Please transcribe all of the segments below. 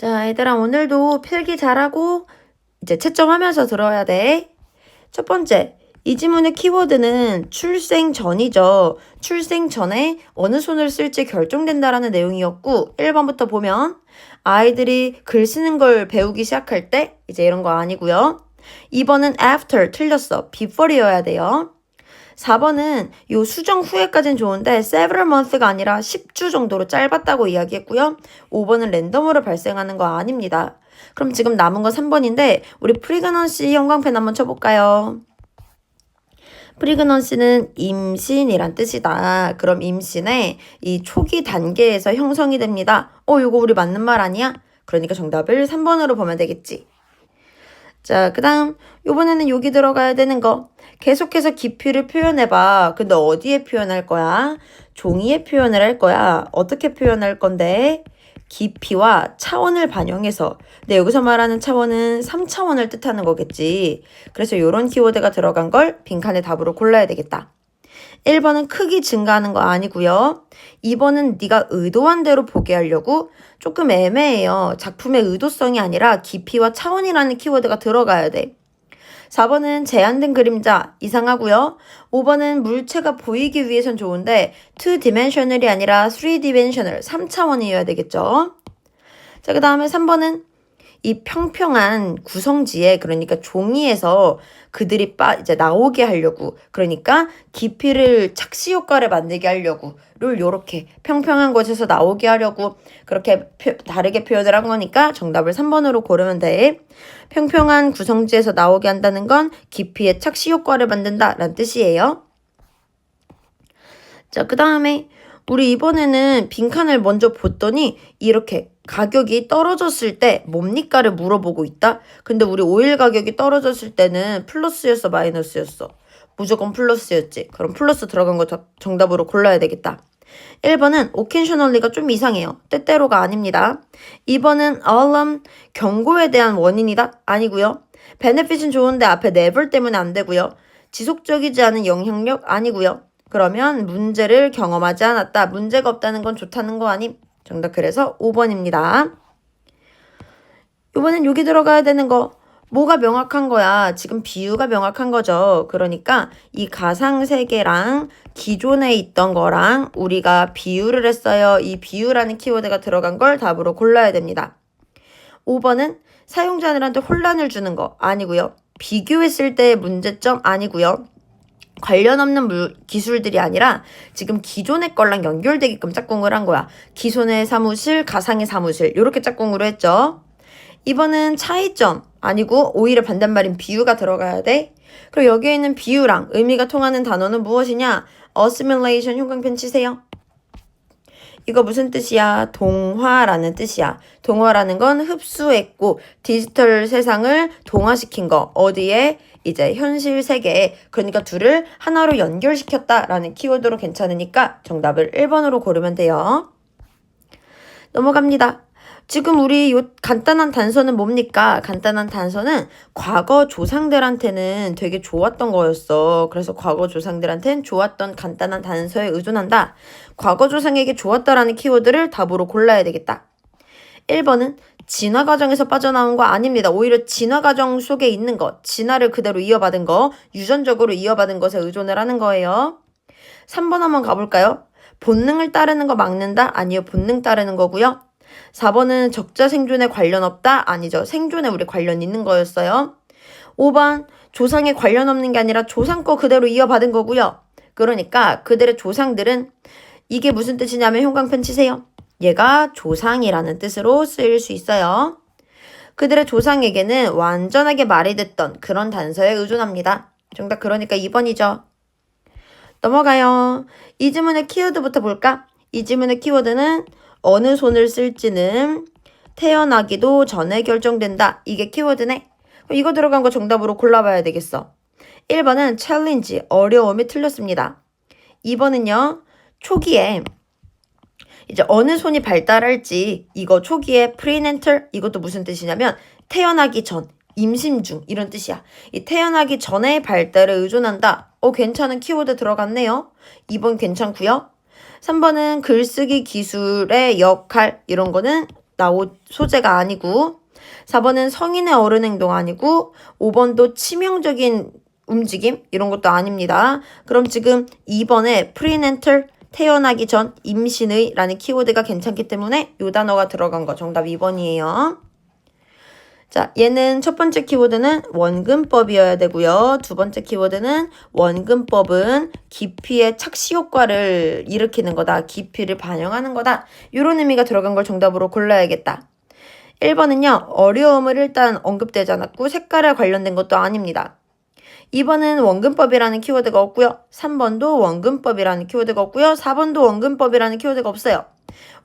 자, 얘들아, 오늘도 필기 잘하고 이제 채점하면서 들어야 돼. 첫 번째, 이 지문의 키워드는 출생 전이죠. 출생 전에 어느 손을 쓸지 결정된다라는 내용이었고, 1번부터 보면 아이들이 글 쓰는 걸 배우기 시작할 때 이제 이런 거 아니고요. 2번은 after 틀렸어. before이어야 돼요. 4번은 요 수정 후에까지는 좋은데 several months가 아니라 10주 정도로 짧았다고 이야기했고요. 5번은 랜덤으로 발생하는 거 아닙니다. 그럼 지금 남은 거 3번인데 우리 프리그넌시 형광펜 한번 쳐볼까요? 프리그넌시는 임신이란 뜻이다. 그럼 임신의 이 초기 단계에서 형성이 됩니다. 요거 우리 맞는 말 아니야? 그러니까 정답을 3번으로 보면 되겠지. 자, 그 다음 요번에는 여기 들어가야 되는 거. 계속해서 깊이를 표현해봐. 근데 어디에 표현할 거야? 종이에 표현을 할 거야. 어떻게 표현할 건데? 깊이와 차원을 반영해서. 근데 여기서 말하는 차원은 3차원을 뜻하는 거겠지. 그래서 요런 키워드가 들어간 걸 빈칸에 답으로 골라야 되겠다. 1번은 크기 증가하는 거 아니고요. 2번은 네가 의도한 대로 보게 하려고 조금 애매해요. 작품의 의도성이 아니라 깊이와 차원이라는 키워드가 들어가야 돼. 4번은 제한된 그림자 이상하고요. 5번은 물체가 보이기 위해선 좋은데 2dimensional이 아니라 3dimensional 3차원이어야 되겠죠. 자, 그 다음에 3번은 이 평평한 구성지에 그러니까 종이에서 그들이 이제 나오게 하려고 그러니까 깊이를 착시 효과를 만들게 하려고 를 요렇게 평평한 곳에서 나오게 하려고 그렇게 다르게 표현을 한 거니까 정답을 3번으로 고르면 돼. 평평한 구성지에서 나오게 한다는 건 깊이의 착시 효과를 만든다 라는 뜻이에요. 자, 그 다음에 우리 이번에는 빈칸을 먼저 봤더니 이렇게 가격이 떨어졌을 때 뭡니까를 물어보고 있다. 근데 우리 오일 가격이 떨어졌을 때는 플러스였어, 마이너스였어? 무조건 플러스였지. 그럼 플러스 들어간 거 정답으로 골라야 되겠다. 1번은 occasionally가 좀 이상해요. 때때로가 아닙니다. 2번은 alarm, 경고에 대한 원인이다? 아니고요. benefit은 좋은데 앞에 never 때문에 안 되고요. 지속적이지 않은 영향력? 아니고요. 그러면 문제를 경험하지 않았다. 문제가 없다는 건 좋다는 거 아님? 정답 그래서 5번입니다. 이번엔 여기 들어가야 되는 거. 뭐가 명확한 거야? 지금 비유가 명확한 거죠. 그러니까 이 가상세계랑 기존에 있던 거랑 우리가 비유를 했어요. 이 비유라는 키워드가 들어간 걸 답으로 골라야 됩니다. 5번은 사용자들한테 혼란을 주는 거 아니고요. 비교했을 때의 문제점 아니고요. 관련 없는 기술들이 아니라 지금 기존의 걸랑 연결되게끔 짝꿍을 한 거야. 기존의 사무실, 가상의 사무실 이렇게 짝꿍으로 했죠. 이번은 차이점 아니고 오히려 반대말인 비유가 들어가야 돼. 그리고 여기에 있는 비유랑 의미가 통하는 단어는 무엇이냐? assimilation 형광펜 치세요. 이거 무슨 뜻이야? 동화라는 뜻이야. 동화라는 건 흡수했고 디지털 세상을 동화시킨 거. 어디에? 이제 현실 세계에. 그러니까 둘을 하나로 연결시켰다라는 키워드로 괜찮으니까 정답을 1번으로 고르면 돼요. 넘어갑니다. 지금 우리 요 간단한 단서는 뭡니까? 간단한 단서는 과거 조상들한테는 되게 좋았던 거였어. 그래서 과거 조상들한테는 좋았던 간단한 단서에 의존한다. 과거 조상에게 좋았다라는 키워드를 답으로 골라야 되겠다. 1번은 진화 과정에서 빠져나온 거 아닙니다. 오히려 진화 과정 속에 있는 것, 진화를 그대로 이어받은 거, 유전적으로 이어받은 것에 의존을 하는 거예요. 3번 한번 가볼까요? 본능을 따르는 거 막는다? 아니요, 본능 따르는 거고요. 4번은 적자 생존에 관련 없다? 아니죠. 생존에 우리 관련 있는 거였어요. 5번 조상에 관련 없는 게 아니라 조상 거 그대로 이어받은 거고요. 그러니까 그들의 조상들은 이게 무슨 뜻이냐면 형광펜 치세요. 얘가 조상이라는 뜻으로 쓰일 수 있어요. 그들의 조상에게는 완전하게 말이 됐던 그런 단서에 의존합니다. 정답 그러니까 2번이죠. 넘어가요. 이 지문의 키워드부터 볼까? 이 지문의 키워드는 어느 손을 쓸지는 태어나기도 전에 결정된다. 이게 키워드네. 이거 들어간 거 정답으로 골라봐야 되겠어. 1번은 챌린지, 어려움이 틀렸습니다. 2번은요. 초기에 이제 어느 손이 발달할지 이거 초기에 prenatal 이것도 무슨 뜻이냐면 태어나기 전, 임신 중 이런 뜻이야. 이 태어나기 전에 발달에 의존한다. 괜찮은 키워드 들어갔네요. 2번 괜찮고요. 3번은 글쓰기 기술의 역할 이런 거는 소재가 아니고 4번은 성인의 어른 행동 아니고 5번도 치명적인 움직임 이런 것도 아닙니다. 그럼 지금 2번에 프리넨털 태어나기 전 임신의 라는 키워드가 괜찮기 때문에 이 단어가 들어간 거 정답 2번이에요. 자, 얘는 첫 번째 키워드는 원근법이어야 되고요. 두 번째 키워드는 원근법은 깊이의 착시 효과를 일으키는 거다. 깊이를 반영하는 거다. 이런 의미가 들어간 걸 정답으로 골라야겠다. 1번은요. 어려움을 일단 언급되지 않았고 색깔에 관련된 것도 아닙니다. 2번은 원근법이라는 키워드가 없고요. 3번도 원근법이라는 키워드가 없고요. 4번도 원근법이라는 키워드가 없어요.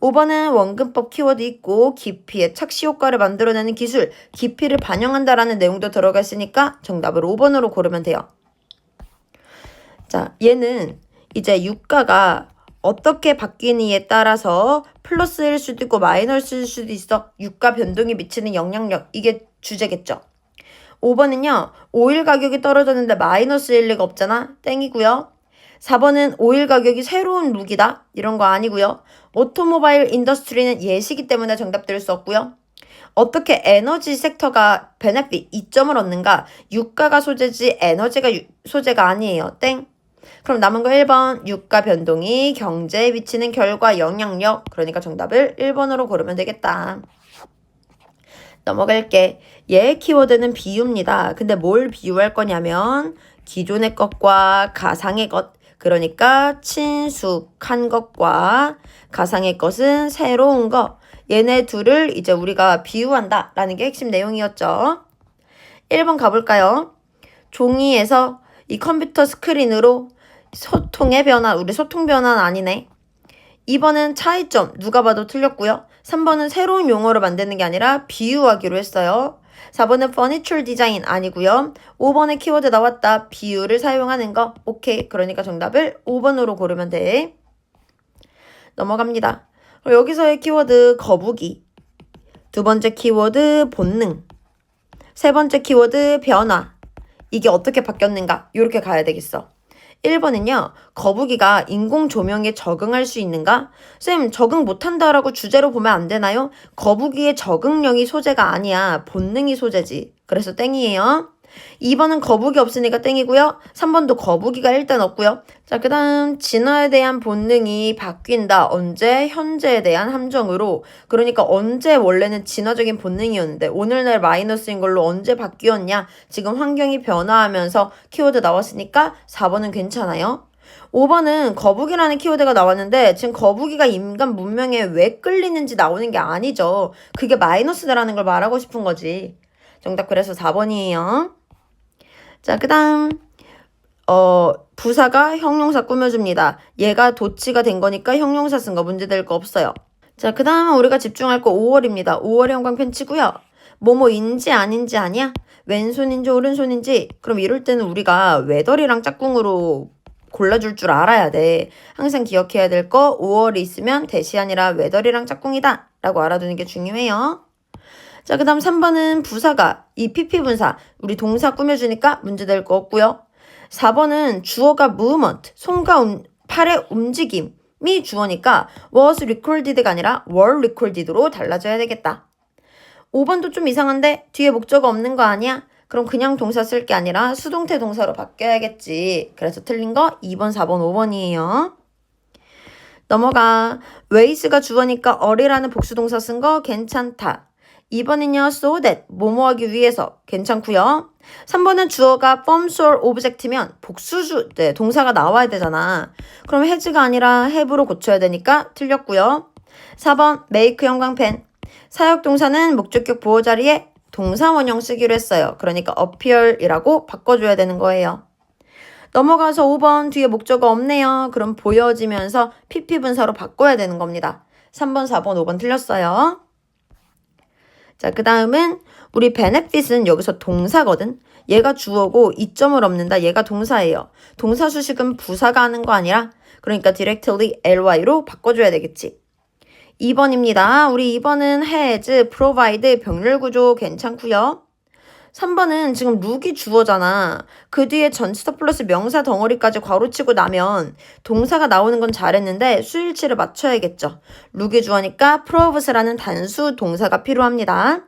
5번은 원근법 키워드 있고 깊이의 착시 효과를 만들어내는 기술, 깊이를 반영한다라는 내용도 들어가 있으니까 정답을 5번으로 고르면 돼요. 자, 얘는 이제 유가가 어떻게 바뀌느냐에 따라서 플러스일 수도 있고 마이너스일 수도 있어. 유가 변동이 미치는 영향력, 이게 주제겠죠. 5번은요. 오일 가격이 떨어졌는데 마이너스일 리가 없잖아. 땡이고요. 4번은 오일 가격이 새로운 무기다. 이런 거 아니고요. 오토모바일 인더스트리는 예시기 때문에 정답 될 수 없고요. 어떻게 에너지 섹터가 베네핏 이점을 얻는가? 유가가 소재지 에너지가 소재가 아니에요. 땡. 그럼 남은 거 1번. 유가 변동이 경제에 미치는 결과 영향력. 그러니까 정답을 1번으로 고르면 되겠다. 넘어갈게. 얘 키워드는 비유입니다. 근데 뭘 비유할 거냐면 기존의 것과 가상의 것. 그러니까 친숙한 것과 가상의 것은 새로운 것. 얘네 둘을 이제 우리가 비유한다 라는 게 핵심 내용이었죠. 1번 가볼까요? 종이에서 이 컴퓨터 스크린으로 소통의 변화, 우리 소통 변화는 아니네. 2번은 차이점, 누가 봐도 틀렸고요. 3번은 새로운 용어로 만드는 게 아니라 비유하기로 했어요. 4번은 furniture design 아니고요. 5번에 키워드 나왔다. 비유를 사용하는 거. 오케이. 그러니까 정답을 5번으로 고르면 돼. 넘어갑니다. 여기서의 키워드 거북이. 두 번째 키워드 본능. 세 번째 키워드 변화. 이게 어떻게 바뀌었는가? 이렇게 가야 되겠어. 1번은요. 거북이가 인공 조명에 적응할 수 있는가? 쌤, 적응 못한다라고 주제로 보면 안 되나요? 거북이의 적응력이 소재가 아니야. 본능이 소재지. 그래서 땡이에요. 2번은 거북이 없으니까 땡이고요. 3번도 거북이가 일단 없고요. 자, 그 다음 진화에 대한 본능이 바뀐다. 언제? 현재에 대한 함정으로. 그러니까 언제 원래는 진화적인 본능이었는데 오늘날 마이너스인 걸로 언제 바뀌었냐? 지금 환경이 변화하면서 키워드 나왔으니까 4번은 괜찮아요. 5번은 거북이라는 키워드가 나왔는데 지금 거북이가 인간 문명에 왜 끌리는지 나오는 게 아니죠. 그게 마이너스다라는 걸 말하고 싶은 거지. 정답 그래서 4번이에요. 자, 그 다음 부사가 형용사 꾸며줍니다. 얘가 도치가 된 거니까 형용사 쓴 거 문제될 거 없어요. 자, 그 다음은 우리가 집중할 거 5월입니다. 5월 형광 펜치고요. 뭐뭐인지 아닌지 아니야? 왼손인지 오른손인지? 그럼 이럴 때는 우리가 외덜이랑 짝꿍으로 골라줄 줄 알아야 돼. 항상 기억해야 될 거 5월이 있으면 대시 아니라 외덜이랑 짝꿍이다 라고 알아두는 게 중요해요. 자, 그 다음 3번은 부사가 이 PP 분사 우리 동사 꾸며주니까 문제될 거 없고요. 4번은 주어가 movement 손과 팔의 움직임이 주어니까 was recorded가 아니라 were recorded로 달라져야 되겠다. 5번도 좀 이상한데 뒤에 목적어 없는 거 아니야? 그럼 그냥 동사 쓸 게 아니라 수동태 동사로 바뀌어야겠지. 그래서 틀린 거 2번, 4번, 5번이에요. 넘어가. waise가 주어니까 어리라는 복수동사 쓴 거 괜찮다. 2번은요, so that, 뭐뭐 하기 위해서. 괜찮고요. 3번은 주어가 form, sole, object면 복수주, 네, 동사가 나와야 되잖아. 그럼 has가 아니라 have로 고쳐야 되니까 틀렸고요. 4번, make 형광펜. 사역동사는 목적격 보호 자리에 동사 원형 쓰기로 했어요. 그러니까 appear이라고 바꿔줘야 되는 거예요. 넘어가서 5번 뒤에 목적어 없네요. 그럼 보여지면서 PP 분사로 바꿔야 되는 겁니다. 3번, 4번, 5번 틀렸어요. 자, 그 다음은 우리 benefit은 여기서 동사거든. 얘가 주어고 이점을 없는다. 얘가 동사예요. 동사 수식은 부사가 하는 거 아니라 그러니까 directly ly로 바꿔줘야 되겠지. 2번입니다. 우리 2번은 has, provide, 병렬 구조 괜찮고요. 3번은 지금 룩이 주어잖아. 그 뒤에 전치사 플러스 명사 덩어리까지 괄호치고 나면 동사가 나오는 건 잘했는데 수일치를 맞춰야겠죠. 룩이 주어니까 prove라는 단수 동사가 필요합니다.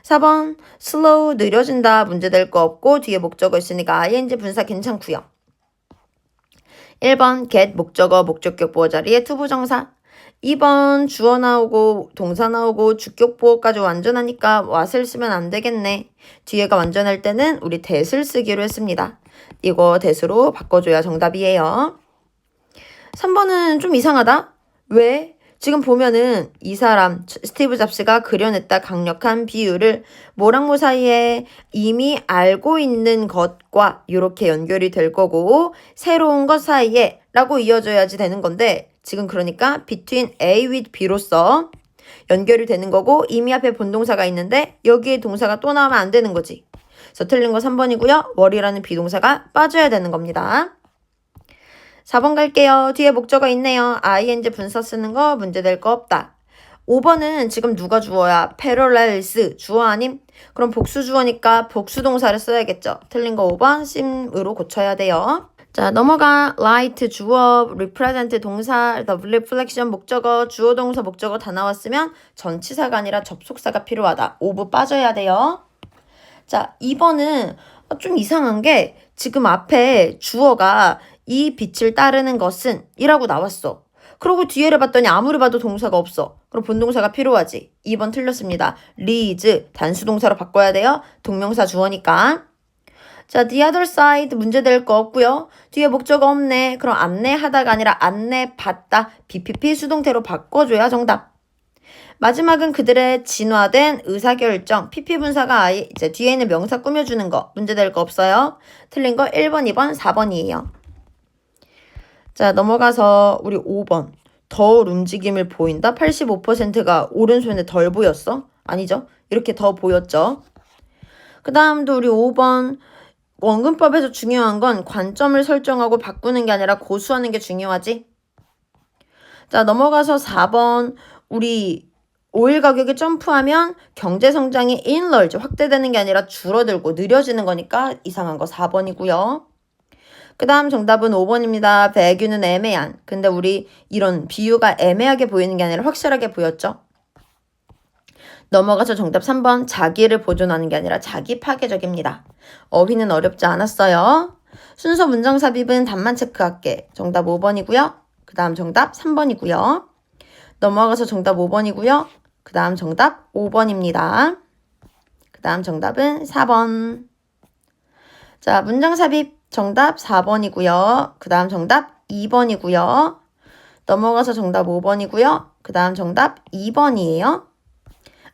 4번 slow 느려진다 문제될 거 없고 뒤에 목적어 있으니까 ing 분사 괜찮고요. 1번 get 목적어 목적격 보어 자리에 투부정사. 2번 주어 나오고 동사 나오고 주격 보어까지 완전하니까 what을 쓰면 안 되겠네. 뒤에가 완전할 때는 우리 that을 쓰기로 했습니다. 이거 that으로 바꿔줘야 정답이에요. 3번은 좀 이상하다. 왜? 지금 보면은 이 사람 스티브 잡스가 그려냈다 강력한 비유를 뭐랑 뭐 사이에 이미 알고 있는 것과 이렇게 연결이 될 거고 새로운 것 사이에 라고 이어져야지 되는 건데 지금 그러니까 between A with B로서 연결이 되는 거고 이미 앞에 본동사가 있는데 여기에 동사가 또 나오면 안 되는 거지. 그래서 틀린 거 3번이고요. 월이라는 비동사가 빠져야 되는 겁니다. 4번 갈게요. 뒤에 목적어 있네요. ing 분사 쓰는 거 문제될 거 없다. 5번은 지금 누가 주어야? parallels 주어 아님? 그럼 복수 주어니까 복수 동사를 써야겠죠. 틀린 거 5번 sim으로 고쳐야 돼요. 자, 넘어가. light 주어, represent 동사, the reflection 목적어, 주어 동사 목적어 다 나왔으면 전치사가 아니라 접속사가 필요하다. 5부 빠져야 돼요. 자, 2번은 좀 이상한 게 지금 앞에 주어가 이 빛을 따르는 것은 이라고 나왔어. 그리고 뒤에를 봤더니 아무리 봐도 동사가 없어. 그럼 본동사가 필요하지. 2번 틀렸습니다. leads 단수동사로 바꿔야 돼요. 동명사 주어니까. 자, the other side 문제될 거 없고요. 뒤에 목적어 없네. 그럼 안내하다가 아니라 안내받다. BPP 수동태로 바꿔줘야 정답. 마지막은 그들의 진화된 의사결정, PP 분사가 이제 뒤에 있는 명사 꾸며주는 거 문제될 거 없어요. 틀린 거 1번, 2번, 4번이에요. 자, 넘어가서 우리 5번. 덜 움직임을 보인다. 85%가 오른손에 덜 보였어? 아니죠? 이렇게 더 보였죠? 그 다음도 우리 5번. 원근법에서 중요한 건 관점을 설정하고 바꾸는 게 아니라 고수하는 게 중요하지? 자, 넘어가서 4번. 우리 오일 가격이 점프하면 경제 성장이 enlarge, 확대되는 게 아니라 줄어들고 느려지는 거니까 이상한 거 4번이고요. 그 다음 정답은 5번입니다. 배규는 애매한. 근데 우리 이런 비유가 애매하게 보이는 게 아니라 확실하게 보였죠? 넘어가서 정답 3번. 자기를 보존하는 게 아니라 자기 파괴적입니다. 어휘는 어렵지 않았어요. 순서 문장 삽입은 답만 체크할게. 정답 5번이고요. 그 다음 정답 3번이고요. 넘어가서 정답 5번이고요. 그 다음 정답 5번입니다. 그 다음 정답은 4번. 자, 문장 삽입 정답 4번이고요. 그 다음 정답 2번이고요. 넘어가서 정답 5번이고요. 그 다음 정답 2번이에요.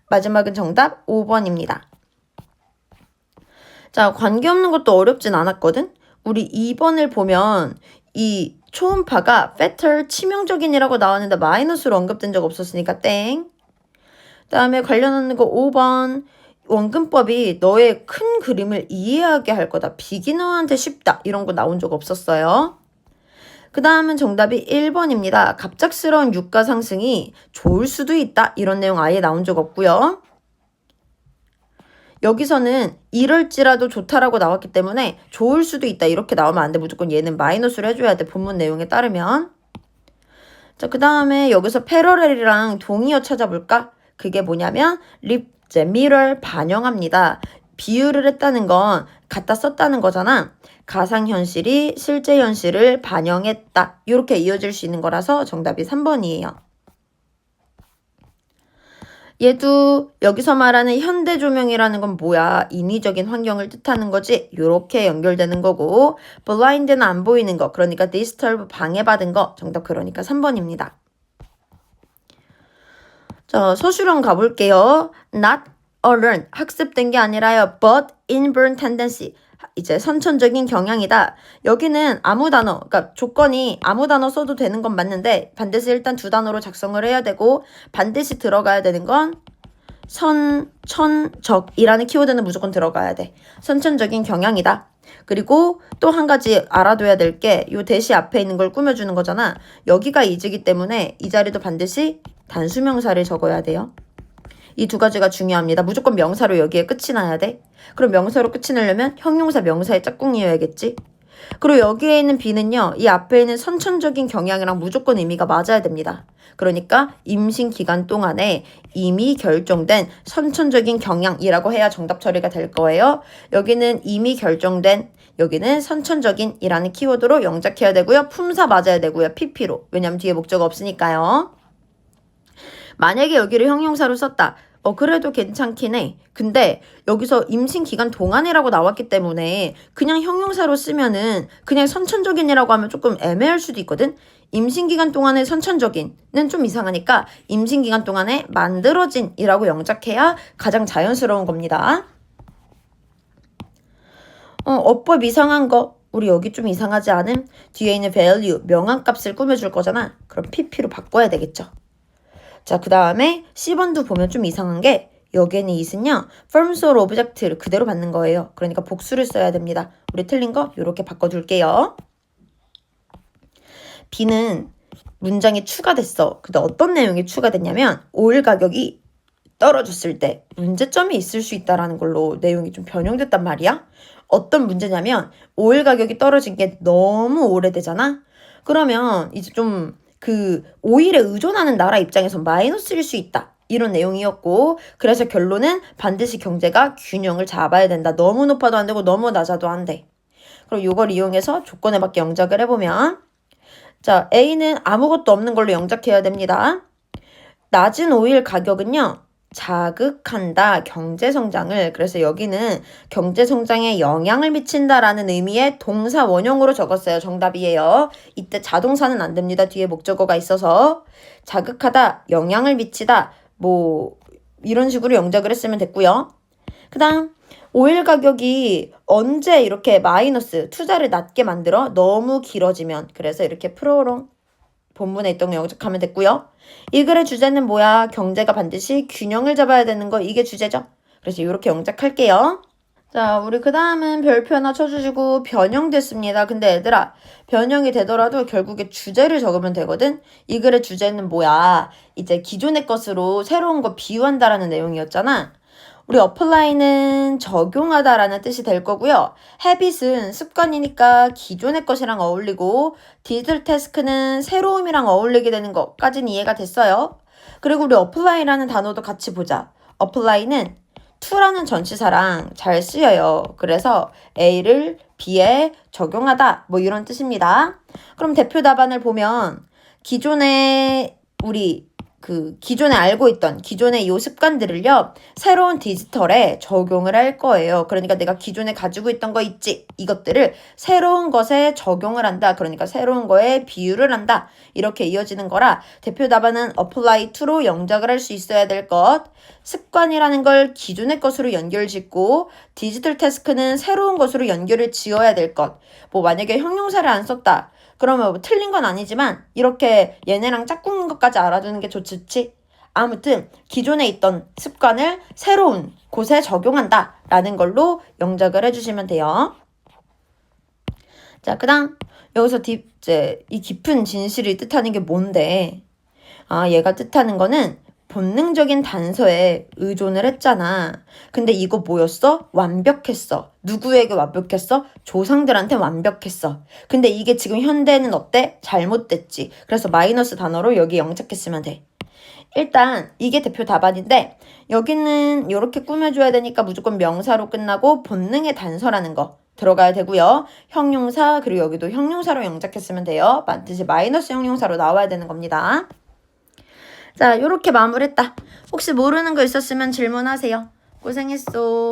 마지막은 정답 5번입니다. 자, 관계없는 것도 어렵진 않았거든? 우리 2번을 보면 이 초음파가 fatal 치명적인이라고 나왔는데 마이너스로 언급된 적 없었으니까 땡. 그 다음에 관련하는 거 5번. 원근법이 너의 큰 그림을 이해하게 할 거다. 비기너한테 쉽다. 이런 거 나온 적 없었어요. 그 다음은 정답이 1번입니다. 갑작스러운 유가 상승이 좋을 수도 있다. 이런 내용 아예 나온 적 없고요. 여기서는 이럴지라도 좋다라고 나왔기 때문에 좋을 수도 있다. 이렇게 나오면 안 돼. 무조건 얘는 마이너스로 해줘야 돼. 본문 내용에 따르면. 자, 그 다음에 여기서 패러렐이랑 동의어 찾아볼까? 그게 뭐냐면 mirror 반영합니다. 비유를 했다는 건 갖다 썼다는 거잖아. 가상현실이 실제 현실을 반영했다. 이렇게 이어질 수 있는 거라서 정답이 3번이에요. 얘도 여기서 말하는 현대조명이라는 건 뭐야? 인위적인 환경을 뜻하는 거지? 이렇게 연결되는 거고 blind는 안 보이는 거. 그러니까 disturb 방해받은 거. 정답 그러니까 3번입니다. 자, 서술형 가볼게요. Not learn, 학습된 게 아니라요. But inborn tendency, 이제 선천적인 경향이다. 여기는 아무 단어, 그러니까 조건이 아무 단어 써도 되는 건 맞는데 반드시 일단 두 단어로 작성을 해야 되고 반드시 들어가야 되는 건 선천적이라는 키워드는 무조건 들어가야 돼. 선천적인 경향이다. 그리고 또 한 가지 알아둬야 될 게 요 대시 앞에 있는 걸 꾸며주는 거잖아. 여기가 is이기 때문에 이 자리도 반드시 단수명사를 적어야 돼요. 이 두 가지가 중요합니다. 무조건 명사로 여기에 끝이 나야 돼. 그럼 명사로 끝이 나려면 형용사 명사의 짝꿍이어야겠지. 그리고 여기에 있는 B는요. 이 앞에 있는 선천적인 경향이랑 무조건 의미가 맞아야 됩니다. 그러니까 임신 기간 동안에 이미 결정된 선천적인 경향이라고 해야 정답 처리가 될 거예요. 여기는 이미 결정된, 여기는 선천적인 이라는 키워드로 영작해야 되고요. 품사 맞아야 되고요. PP로. 왜냐면 뒤에 목적어 없으니까요. 만약에 여기를 형용사로 썼다. 그래도 괜찮긴 해. 근데 여기서 임신 기간 동안이라고 나왔기 때문에 그냥 형용사로 쓰면은 그냥 선천적인이라고 하면 조금 애매할 수도 있거든. 임신 기간 동안의 선천적인은 좀 이상하니까 임신 기간 동안에 만들어진이라고 영작해야 가장 자연스러운 겁니다. 어법 이상한 거. 우리 여기 좀 이상하지 않음? 뒤에 있는 value, 명함값을 꾸며줄 거잖아. 그럼 pp로 바꿔야 되겠죠. 자, 그 다음에 C번도 보면 좀 이상한 게 여기에는 it은요. firms or object를 그대로 받는 거예요. 그러니까 복수를 써야 됩니다. 우리 틀린 거 이렇게 바꿔줄게요. B는 문장이 추가됐어. 근데 어떤 내용이 추가됐냐면 오일 가격이 떨어졌을 때 문제점이 있을 수 있다라는 걸로 내용이 좀 변형됐단 말이야. 어떤 문제냐면 오일 가격이 떨어진 게 너무 오래되잖아. 그러면 이제 좀 그 오일에 의존하는 나라 입장에서 마이너스일 수 있다. 이런 내용이었고 그래서 결론은 반드시 경제가 균형을 잡아야 된다. 너무 높아도 안 되고 너무 낮아도 안 돼. 그럼 이걸 이용해서 조건에 맞게 영작을 해보면 자, A는 아무것도 없는 걸로 영작해야 됩니다. 낮은 오일 가격은요. 자극한다, 경제성장을. 그래서 여기는 경제성장에 영향을 미친다라는 의미의 동사 원형으로 적었어요. 정답이에요. 이때 자동사는 안 됩니다. 뒤에 목적어가 있어서. 자극하다, 영향을 미치다, 뭐 이런 식으로 영작을 했으면 됐고요. 그 다음 오일 가격이 언제 이렇게 마이너스, 투자를 낮게 만들어? 너무 길어지면. 그래서 이렇게 프로롱 본문에 있던 거 영작하면 됐고요. 이 글의 주제는 뭐야? 경제가 반드시 균형을 잡아야 되는 거. 이게 주제죠. 그래서 이렇게 영작할게요. 자, 우리 그 다음은 별표 하나 쳐주시고 변형됐습니다. 근데 얘들아, 변형이 되더라도 결국에 주제를 적으면 되거든? 이 글의 주제는 뭐야? 이제 기존의 것으로 새로운 거 비유한다라는 내용이었잖아. 우리 apply는 적용하다라는 뜻이 될 거고요. habit은 습관이니까 기존의 것이랑 어울리고 digital task는 새로움이랑 어울리게 되는 것까지는 이해가 됐어요. 그리고 우리 apply라는 단어도 같이 보자. apply는 to라는 전치사랑 잘 쓰여요. 그래서 A를 B에 적용하다 뭐 이런 뜻입니다. 그럼 대표 답안을 보면 기존에 우리 기존에 알고 있던 기존의 요 습관들을요 새로운 디지털에 적용을 할 거예요. 그러니까 내가 기존에 가지고 있던 거 있지, 이것들을 새로운 것에 적용을 한다. 그러니까 새로운 거에 비유를 한다. 이렇게 이어지는 거라 대표 답안은 apply to로 영작을 할 수 있어야 될 것. 습관이라는 걸 기존의 것으로 연결짓고 디지털 태스크는 새로운 것으로 연결을 지어야 될 것. 뭐 만약에 형용사를 안 썼다. 그러면 뭐 틀린 건 아니지만 이렇게 얘네랑 짝꿍인 것까지 알아두는 게 좋지. 아무튼 기존에 있던 습관을 새로운 곳에 적용한다 라는 걸로 영작을 해주시면 돼요. 자, 그 다음 여기서 이제 이 깊은 진실이 뜻하는 게 뭔데? 얘가 뜻하는 거는 본능적인 단서에 의존을 했잖아. 근데 이거 뭐였어? 완벽했어. 누구에게 완벽했어? 조상들한테 완벽했어. 근데 이게 지금 현대는 어때? 잘못됐지. 그래서 마이너스 단어로 여기 영작했으면 돼. 일단 이게 대표 답안인데 여기는 이렇게 꾸며줘야 되니까 무조건 명사로 끝나고 본능의 단서라는 거 들어가야 되고요. 형용사 그리고 여기도 형용사로 영작했으면 돼요. 반드시 마이너스 형용사로 나와야 되는 겁니다. 자, 요렇게 마무리했다. 혹시 모르는 거 있었으면 질문하세요. 고생했어.